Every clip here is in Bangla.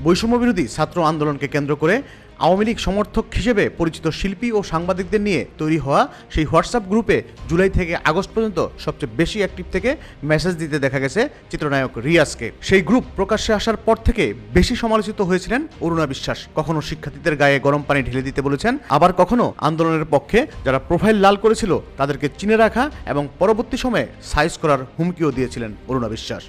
বৈষম্যবিরোধী ছাত্র আন্দোলনকে কেন্দ্র করে আওয়ামী লীগ সমর্থক হিসেবে পরিচিত শিল্পী ও সাংবাদিকদের নিয়ে তৈরি হওয়া সেই হোয়াটসঅ্যাপ গ্রুপে জুলাই থেকে আগস্ট পর্যন্ত সবচেয়ে বেশি অ্যাক্টিভ থেকে মেসেজ দিতে দেখা গেছে চিত্রনায়ক রিয়াজকে। সেই গ্রুপ প্রকাশ্যে আসার পর থেকে বেশি সমালোচিত হয়েছিলেন অরুণা বিশ্বাস। কখনো শিক্ষার্থীদের গায়ে গরম পানি ঢেলে দিতে বলেছেন, আবার কখনো আন্দোলনের পক্ষে যারা প্রোফাইল লাল করেছিল তাদেরকে চিনে রাখা এবং পরবর্তী সময়ে সাইজ করার হুমকিও দিয়েছিলেন অরুণা বিশ্বাস।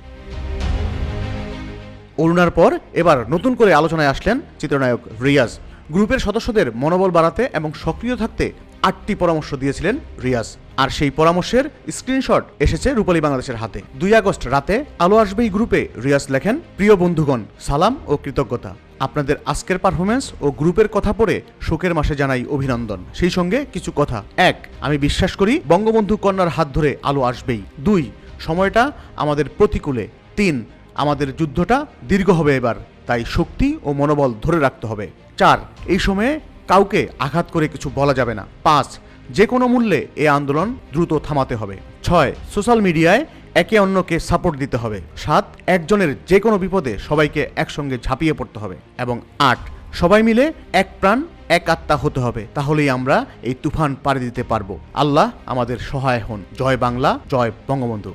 অরুণার পর এবার নতুন করে আলোচনায় আসলেন চিত্রনায়ক রিয়াজ। গ্রুপের সদস্যদের মনোবল বাড়াতে এবং সক্রিয় থাকতে 8টি পরামর্শ দিয়েছিলেন রিয়াজ। আর সেই পরামর্শের স্ক্রিনশট এসেছে রূপালী বাংলাদেশের হাতে। 2 আগস্ট রাতে আলো আসবেই গ্রুপে রিয়াজ লেখেন, প্রিয় বন্ধুগণ, সালাম ও কৃতজ্ঞতা। আপনাদের আজকের পারফরমেন্স ও গ্রুপের কথা পড়ে শোকের মাসে জানাই অভিনন্দন। সেই সঙ্গে কিছু কথা। 1, আমি বিশ্বাস করি বঙ্গবন্ধু কন্যার হাত ধরে আলো আসবেই। 2, সময়টা আমাদের প্রতিকূলে। 3, আমাদের যুদ্ধটা দীর্ঘ হবে এবার, তাই শক্তি ও মনোবল ধরে রাখতে হবে। 4, এই সময়ে কাউকে আঘাত করে কিছু বলা যাবে না। 5, যে কোনো মূল্যে এই আন্দোলন দ্রুত থামাতে হবে। 6, সোশ্যাল মিডিয়ায় একে অন্যকে সাপোর্ট দিতে হবে। 7, একজনের যে কোনো বিপদে সবাইকে একসঙ্গে ঝাঁপিয়ে পড়তে হবে। এবং 8, সবাই মিলে এক প্রাণ এক আত্মা হতে হবে, তাহলেই আমরা এই তুফান পাড়ি দিতে পারবো। আল্লাহ আমাদের সহায় হন। জয় বাংলা, জয় বঙ্গবন্ধু।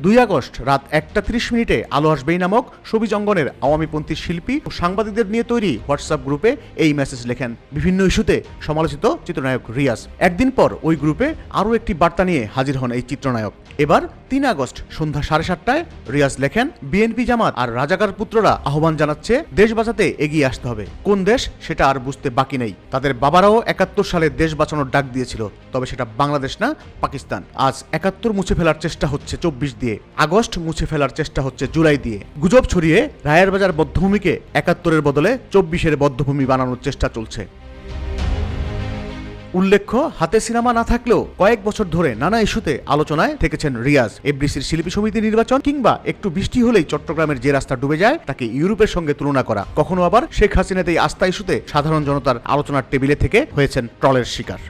2 আগস্ট রাত 1:30 আলো আসবেই নামক সবুজ অঙ্গনের আওয়ামীপন্থী শিল্পী ও সাংবাদিকদের নিয়ে তৈরি হোয়াটসঅ্যাপ গ্রুপে এই মেসেজ লেখেন বিভিন্ন ইস্যুতে সমালোচিত চিত্রনায়ক রিয়াজ। একদিন পর ওই গ্রুপে আরও একটি বার্তা নিয়ে হাজির হন এই চিত্রনায়ক। এবার 3 আগস্ট সন্ধ্যা 7:30 রিয়াজ লেখেন, বিএনপি জামাত আর রাজাকার পুত্ররা আহ্বান জানাচ্ছে দেশ বাঁচাতে এগিয়ে আসতে হবে। কোন দেশ সেটা আর বুঝতে বাকি নেই। তাদের বাবারাও 71 সালে দেশ বাঁচানোর ডাক দিয়েছিল, তবে সেটা বাংলাদেশ না, পাকিস্তান। আজ 71 মুছে ফেলার চেষ্টা হচ্ছে 24 দিয়ে, আগস্ট মুছে ফেলার চেষ্টা হচ্ছে জুলাই দিয়ে। গুজব ছড়িয়ে রায়ের বাজার বধ্যভূমিকে 71-এর বদলে 24-এর বধ্যভূমি বানানোর চেষ্টা চলছে। উল্লেখ্য, হাতে সিনেমা না থাকলেও কয়েক বছর ধরে নানা ইস্যুতে আলোচনায় থেকেছেন রিয়াজ। এফডিসির শিল্পী সমিতি নির্বাচন কিংবা একটু বৃষ্টি হলেই চট্টগ্রামের যে রাস্তা ডুবে যায় তাকে ইউরোপের সঙ্গে তুলনা করা, কখনো আবার শেখ হাসিনাতেই আস্থা ইস্যুতে সাধারণ জনতার আলোচনার টেবিলে থেকে হয়েছেন ট্রলের শিকার।